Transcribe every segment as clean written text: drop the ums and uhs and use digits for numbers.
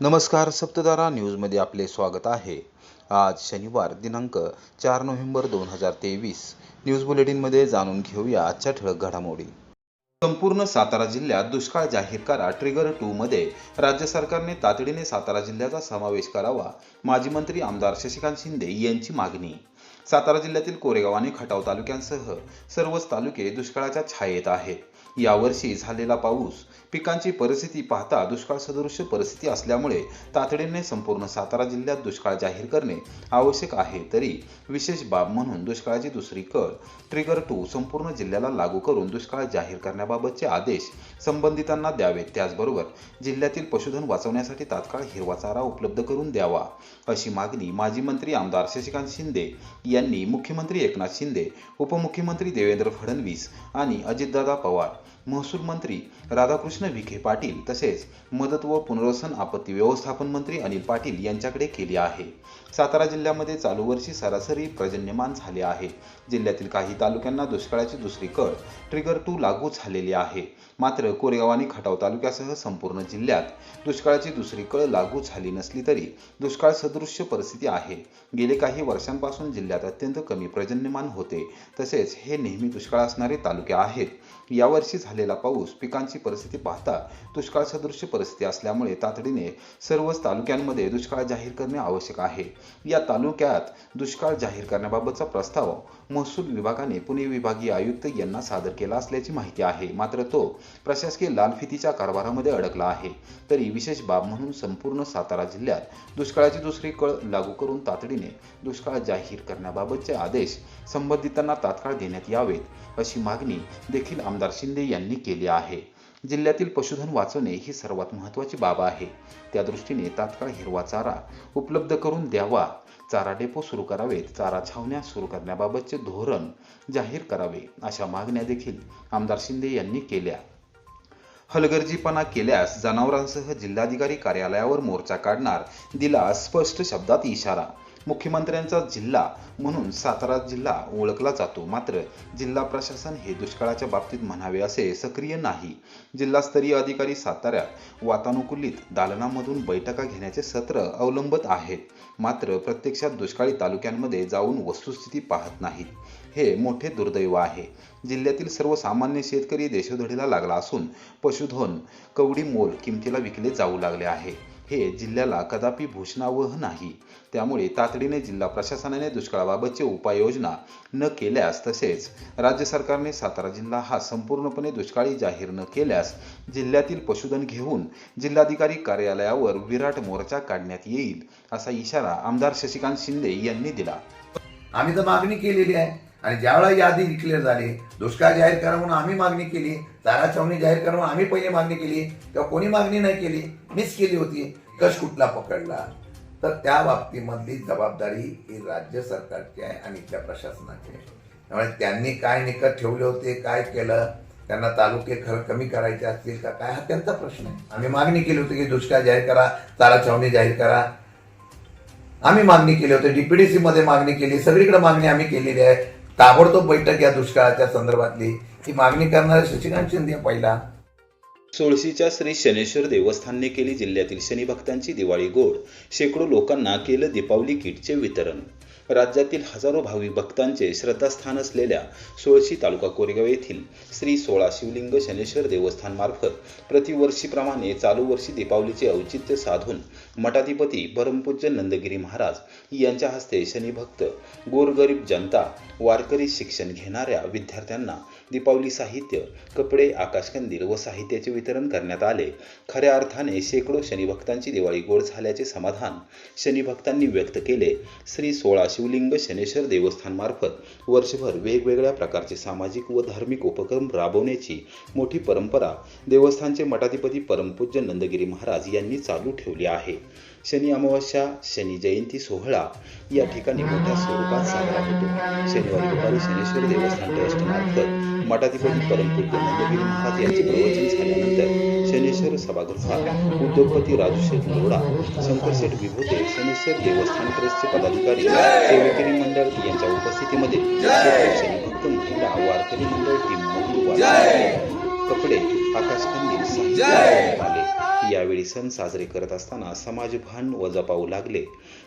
नमस्कार, सप्तधारा न्यूजमध्ये आपले स्वागत आहे. आज शनिवार दिनांक 4 नोव्हेंबर 2023. न्यूज बुलेटिनमध्ये जाणून घेऊया आजच्या ठळक घडामोडी. संपूर्ण सातारा जिल्ह्यात दुष्काळ जाहीर करा. ट्रिगर 2 मध्ये राज्य सरकारने तातडीने सातारा जिल्ह्याचा समावेश करावा. माजी मंत्री आमदार शशिकांत शिंदे यांची मागणी. सातारा जिल्ह्यातील कोरेगाव आणि खटाव तालुक्यांसह सर्वच तालुके दुष्काळाच्या छायेत आहेत. यावर्षी झालेला पाऊस, पिकांची परिस्थिती पाहता दुष्काळ सदृश परिस्थिती असल्यामुळे तातडीने संपूर्ण सातारा जिल्ह्यात दुष्काळ जाहीर करणे आवश्यक आहे. तरी विशेष बाब म्हणून दुष्काळाची दुसरी कळ ट्रिगर 2 संपूर्ण जिल्ह्याला लागू करून दुष्काळ जाहीर करण्याबाबतचे आदेश संबंधितांना द्यावेत. त्याचबरोबर जिल्ह्यातील पशुधन वाचवण्यासाठी तात्काळ हिरवा चारा उपलब्ध करून द्यावा, अशी मागणी माजी मंत्री आमदार शशिकांत शिंदे यांनी मुख्यमंत्री एकनाथ शिंदे, उपमुख्यमंत्री देवेंद्र फडणवीस आणि अजितदादा पवार, महसूल मंत्री राधाकृष्ण विखे पाटील तसेच मदत व पुनर्वसन आपत्ती व्यवस्थापन मंत्री अनिल पाटील यांच्याकडे केली आहे. सातारा जिल्ह्यामध्ये चालू वर्षी सरासरी पर्जन्यमान झाले आहे. जिल्ह्यातील काही तालुक्यांना दुष्काळाची दुसरी कळ ट्रिगर 2 लागू झालेली आहे. मात्र कोरेगाव आणि खटाव तालुक्यासह संपूर्ण जिल्ह्यात दुष्काळाची दुसरी कळ लागू झाली नसली तरी दुष्काळ सदृश्य परिस्थिती आहे. गेले काही वर्षांपासून जिल्ह्यात अत्यंत कमी पर्जन्यमान होते. तसेच हे नेहमी दुष्काळ असणारे तालुके आहेत. यावर्षी झालेला पाऊस, पिकांची परिस्थिती पाहता दुष्काळ सदृश्य परिस्थिती असल्यामुळे तातडीने सर्वच तालुक्यांमध्ये दुष्काळ जाहीर करणे आवश्यक आहे. या तालुक्यात दुष्काळ जाहीर करण्याबाबतचा प्रस्ताव महसूल विभागाने पुणे विभागीय आयुक्त यांना सादर केला असल्याची माहिती आहे. मात्र तो प्रशासकीय लालफितीच्या कारभारामध्ये अडकला आहे. तरी विशेष बाब म्हणून संपूर्ण सातारा जिल्ह्यात दुष्काळाची दुसरी कळ लागू करून तातडीने दुष्काळ जाहीर करण्याबाबतचे आदेश संबंधितांना तात्काळ देण्यात यावेत, अशी मागणी देखील आमदार शिंदे यांनी केली आहे. जिल्ह्यातील पशुधन वाचवणे ही सर्वात महत्त्वाची बाब आहे. त्या दृष्टीने तात्काळ हिरवा चारा उपलब्ध करून द्यावा, चारा डेपो सुरू करावेत, चारा छावण्या सुरू करण्याबाबतचे धोरण जाहीर करावे, अशा मागण्या देखील आमदार शिंदे यांनी केल्या. हलगर्जीपणा केल्यास जनावरांसह जिल्हाधिकारी कार्यालयावर मोर्चा काढणार, दिला स्पष्ट शब्दात इशारा. मुख्यमंत्र्यांचा जिल्हा म्हणून सातारा जिल्हा ओळखला जातो. मात्र जिल्हा प्रशासन हे दुष्काळाच्या बाबतीत म्हणावे असे सक्रिय नाही. जिल्हास्तरीय अधिकारी साताऱ्यात वातानुकूलित दालनामधून बैठका घेण्याचे सत्र अवलंबत आहेत. मात्र प्रत्यक्षात दुष्काळी तालुक्यांमध्ये जाऊन वस्तुस्थिती पाहत नाहीत. हे मोठे दुर्दैव आहे. जिल्ह्यातील सर्वसामान्य शेतकरी देशोधडीला लागला असून पशुधन कवडी मोल किमतीला विकले जाऊ लागले आहे. हे जिल्ह्याला कदापि भूषणावह नाही. त्यामुळे तातडीने जिल्हा प्रशासनाने दुष्काळाबाबतची उपाययोजना न केल्यास तसेच राज्य सरकारने सातारा जिल्हा हा संपूर्णपणे दुष्काळी जाहीर न केल्यास जिल्ह्यातील पशुधन घेऊन जिल्हाधिकारी कार्यालयावर विराट मोर्चा काढण्यात येईल, असा इशारा आमदार शशिकांत शिंदे यांनी दिला. आम्ही तर मागणी केलेली आहे आणि ज्यावेळेला यादी डिक्लेअर झाली, दुष्काळ जाहीर करा म्हणून आम्ही मागणी केली, चारा छावणी जाहीर करा म्हणून आम्ही पहिले मागणी केली, तेव्हा कोणी मागणी नाही केली, मीच केली होती. कश कुठला पकडला? तर त्या बाबतीमधली जबाबदारी ही राज्य सरकारची आहे आणि इथल्या प्रशासनाची आहे. त्यामुळे त्यांनी काय निकष ठेवले होते, काय केलं, त्यांना तालुके कमी करायचे असतील का काय, हा त्यांचा प्रश्न आहे. आम्ही मागणी केली होती की दुष्काळ जाहीर करा, चारा छावणी जाहीर करा. आम्ही मागणी केली होती, डीपीडीसी मध्ये मागणी केली, सगळीकडे मागणी आम्ही केलेली आहे. ताबडतोब बैठक या दुष्काळाच्या संदर्भातली ही मागणी करणारे शशिकांत शिंदे पहिला. सोळशीच्या श्री शनेश्वर देवस्थानने केली जिल्ह्यातील शनी भक्तांची दिवाळी गोड. शेकडो लोकांना केलं दीपावली किटचे वितरण. राज्यातील हजारो भाविक भक्तांचे श्रद्धास्थान असलेल्या सोळशी तालुका कोरेगाव येथील श्री 16 शिवलिंग शनेश्वर देवस्थान मार्फत प्रतिवर्षीप्रमाणे चालू वर्षी दीपावलीचे औचित्य साधून मठाधिपती परमपूज्य नंदगिरी महाराज यांच्या हस्ते शनिभक्त, गोरगरीब जनता, वारकरी, शिक्षण घेणाऱ्या विद्यार्थ्यांना दीपावली साहित्य, कपडे, आकाशकंदील व साहित्याचे वितरण करण्यात आले. खऱ्या अर्थाने शेकडो शनिभक्तांची दिवाळी गोड झाल्याचे समाधान शनिभक्तांनी व्यक्त केले. श्री 16 शिवलिंग शनेश्वर देवस्थान मार्फत वर्षभर वेगवेगळ्या प्रकारचे सामाजिक व धार्मिक उपक्रम राबवण्याची मोठी परंपरा देवस्थानचे मठाधिपती परमपूज्य नंदगिरी महाराज यांनी चालू ठेवली आहे. शनी अमावस्या, शनी जयंती सोहळा या ठिकाणी मोठ्या स्वरूपात साजरा होतो. शनिवारी दुपारी शनेश्वर देवस्थान ट्रस्ट मार्फत मठाधिपती परमपूज्य नंदगिरी महाराज यांचे प्रवचन झाल्यानंतर शनेश्वर सभागृहात उद्योगपती राजूशेठ लोढा, शंकरशेठ विभूते, शनेश्वर देवस्थान ट्रस्टचे पदाधिकारी, सेवेकरी मंडळ यांच्या उपस्थितीमध्ये शनिभक्त महिला वारकरी मंडळ टीम मधील कपडे, आकाशकंदील साहित्य आले. यावेळी सण साजरे करत असताना समाजभान व जपावू लागले.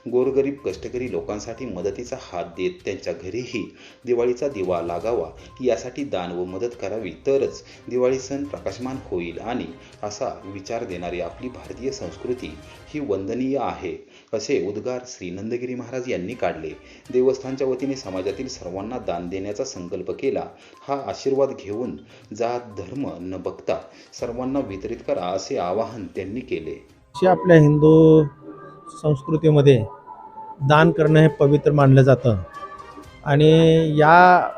गोरगरीब कष्टकरी लोकांसाठी मदतीचा हात देत त्यांच्या घरीही दिवाळीचा दिवा लागावा यासाठी दान व मदत करावी, तरच दिवाळी सण प्रकाशमान होईल आणि असा विचार देणारी आपली भारतीय संस्कृती ही वंदनीय आहे, असे उद्गार श्री नंदगिरी महाराज यांनी काढले. देवस्थानच्या वतीने समाजातील सर्वांना दान देण्याचा संकल्प केला. हा आशीर्वाद घेऊन जात धर्म न बघता सर्वांना वितरित करा असे आवाहन त्यांनी केले. आपल्या हिंदू संस्कृतीमध्ये दान करणं हे पवित्र मानलं जातं आणि या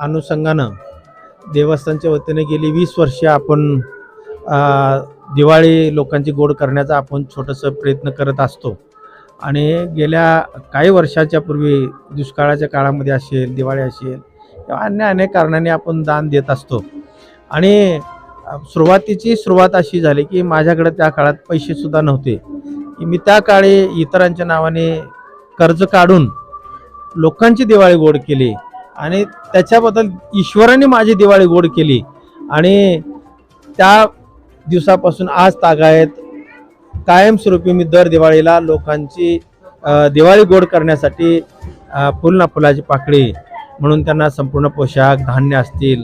अनुषंगानं देवस्थानच्या वतीने गेली 20 वर्षे आपण दिवाळी लोकांची गोड करण्याचा आपण छोटंसं प्रयत्न करत असतो आणि गेल्या काही वर्षाच्या पूर्वी दुष्काळाच्या काळामध्ये असेल, दिवाळी असेल किंवा अन्य अनेक कारणाने आपण दान देत असतो आणि सुरुवात अशी झाली की माझ्याकडे त्या काळात पैसेसुद्धा नव्हते की मी त्या काळी इतरांच्या नावाने कर्ज काढून लोकांची दिवाळी गोड केली आणि त्याच्याबद्दल ईश्वराने माझी दिवाळी गोड केली आणि त्या दिवसापासून आज तागायत कायमस्वरूपी मी दर दिवाळीला लोकांची दिवाळी गोड करण्यासाठी फुलाची पाकळी म्हणून त्यांना संपूर्ण पोशाख, धान्य असतील,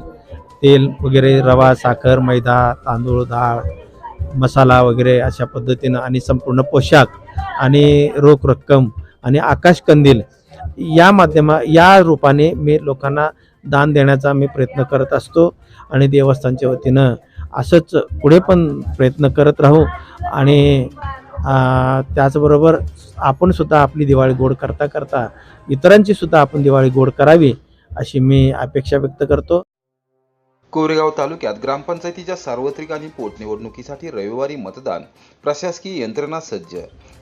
तेल वगैरे, रवा, साखर, मैदा, तांदूळ, डाळ, मसाला वगैरे अशा पद्धतीनं आणि संपूर्ण पोशाख आणि रोख रक्कम आणि आकाश कंदील या रूपाने मी लोकांना दान देण्याचा मी प्रयत्न करत असतो आणि देवस्थानच्या वतीनं असंच पुढे पण प्रयत्न करत राहू आणि त्याचबरोबर आपण सुद्धा आपली दिवाळी गोड करता करता इतरांची सुद्धा आपण दिवाळी गोड करावी अशी मी अपेक्षा व्यक्त करतो. कोरेगाव तालुक्यात ग्रामपंचायतीच्या सार्वत्रिक आणि पोटनिवडणुकीसाठी रविवारी मतदान. प्रशासकीय यंत्रणा सज्ज.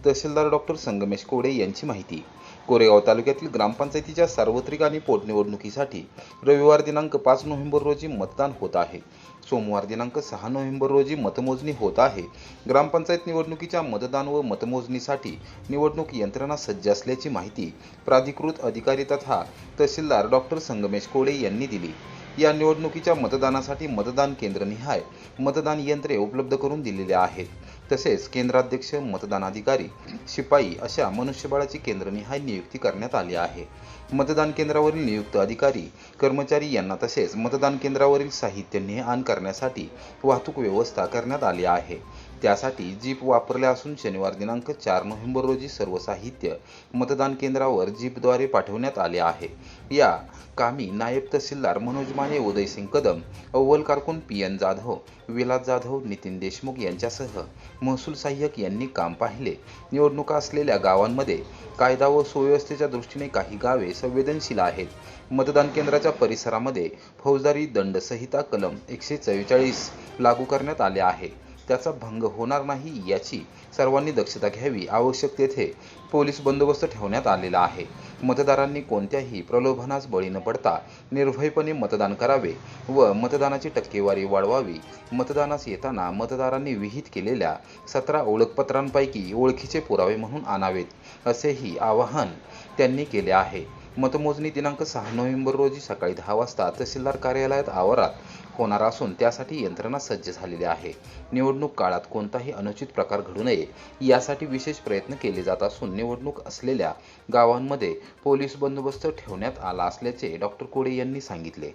तहसीलदार डॉक्टर संगमेश कोडे यांची माहिती. कोरेगाव तालुक्यातील ग्रामपंचायतीच्या सार्वत्रिक आणि पोटनिवडणुकीसाठी रविवार दिनांक 5 नोव्हेंबर रोजी मतदान होत आहे. सोमवार दिनांक 6 नोव्हेंबर रोजी मतमोजणी होत आहे. ग्रामपंचायत निवडणुकीच्या मतदान व मतमोजणीसाठी निवडणूक यंत्रणा सज्ज असल्याची माहिती प्राधिकृत अधिकारी तथा तहसीलदार डॉक्टर संगमेश कोडे यांनी दिली. या निवडणुकीच्या मतदानासाठी मतदान केंद्रनिहाय मतदान यंत्रे उपलब्ध करून दिलेले आहेत. तसेच केंद्राध्यक्ष, मतदानाधिकारी, शिपाई अशा मनुष्यबळाची केंद्रनिहाय नियुक्ती करण्यात आली आहे. मतदान केंद्रावरील नियुक्त अधिकारी, कर्मचारी यांना तसेच मतदान केंद्रावरील साहित्य ने-आण करण्यासाठी वाहतूक व्यवस्था करण्यात आली आहे. त्यासाठी जीप वापरल्या असून शनिवार दिनांक 4 नोव्हेंबर रोजी सर्व साहित्य मतदान केंद्रावर जीपद्वारे पाठवण्यात आले आहे. या कामी नायब तहसीलदार मनोज माने, उदयसिंग कदम, अव्वल कारकून PN जाधव, विलास जाधव, नितीन देशमुख यांच्यासह महसूल सहाय्यक यांनी काम पाहिले. निवडणुका असलेल्या गावांमध्ये कायदा व सुव्यवस्थेच्या दृष्टीने काही गावे संवेदनशील आहेत. मतदान केंद्राच्या परिसरामध्ये फौजदारी दंड संहिता कलम 144 लागू करण्यात आले आहे. त्याचा भंग होणार नाही याची सर्वांनी दक्षता घ्यावी. आवश्यक तेथे पोलीस बंदोबस्त ठेवण्यात आलेला आहे. मतदारांनी कोणत्याही प्रलोभनास बळी न पडता निर्भयपणे मतदान करावे व मतदानाची टक्केवारी वाढवावी. मतदानास येताना मतदारांनी विहित केलेल्या 17 ओळखपत्रांपैकी ओळखीचे पुरावे म्हणून आणावेत, असेही आवाहन त्यांनी केले आहे. मतमोजणी दिनांक 6 नोव्हेंबर रोजी सकाळी 10 वाजता तहसीलदार कार्यालयात आवारात होणार असून त्यासाठी यंत्रणा सज्ज झालेली आहे. निवडणूक काळात कोणताही अनुचित प्रकार घडू नये यासाठी विशेष प्रयत्न केले जात असून निवडणूक असलेल्या गावांमध्ये पोलीस बंदोबस्त ठेवण्यात आला असल्याचे डॉक्टर कोडे यांनी सांगितले.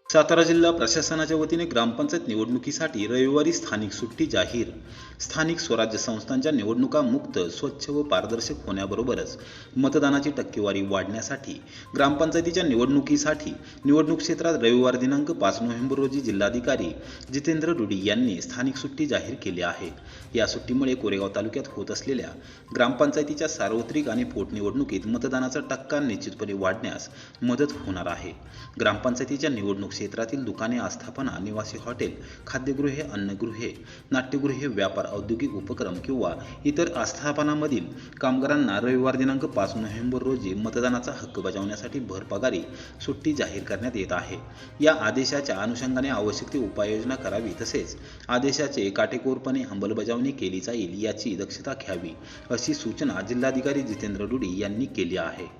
सातारा जिल्हा प्रशासनाच्या वतीने ग्रामपंचायत निवडणुकीसाठी रविवारी स्थानिक सुट्टी जाहीर. स्थानिक स्वराज्य संस्थांच्या निवडणुका मुक्त, स्वच्छ व पारदर्शक होण्याबरोबरच मतदानाची टक्केवारी वाढण्यासाठी ग्रामपंचायतीच्या निवडणुकीसाठी निवडणूक क्षेत्रात रविवार दिनांक 5 नोव्हेंबर रोजी जिल्हाधिकारी जितेंद्र डुडी यांनी स्थानिक सुट्टी जाहीर केली आहे. या सुट्टीमुळे कोरेगाव तालुक्यात होत असलेल्या ग्रामपंचायतीच्या सार्वत्रिक आणि पोटनिवडणुकीत मतदानाचा टक्का निश्चितपणे वाढण्यास मदत होणार आहे. ग्रामपंचायतीच्या निवडणूक क्षेत्रातील दुकाने, आस्थापना, निवासी हॉटेल, खाद्यगृहे, अन्नगृहे, नाट्यगृहे, व्यापार, औद्योगिक उपक्रम किंवा इतर आस्थापनांमधील कामगारांना रविवार दिनांक 5 नोव्हेंबर रोजी मतदानाचा हक्क बजावण्यासाठी भरपगारी सुट्टी जाहीर करण्यात येत आहे. या आदेशाच्या अनुषंगाने आवश्यक ती उपाययोजना करावी तसेच आदेशाचे काटेकोरपणे अंमलबजावणी केली जाईल याची दक्षता घ्यावी, अशी सूचना जिल्हाधिकारी जितेंद्र डुडी यांनी केली आहे.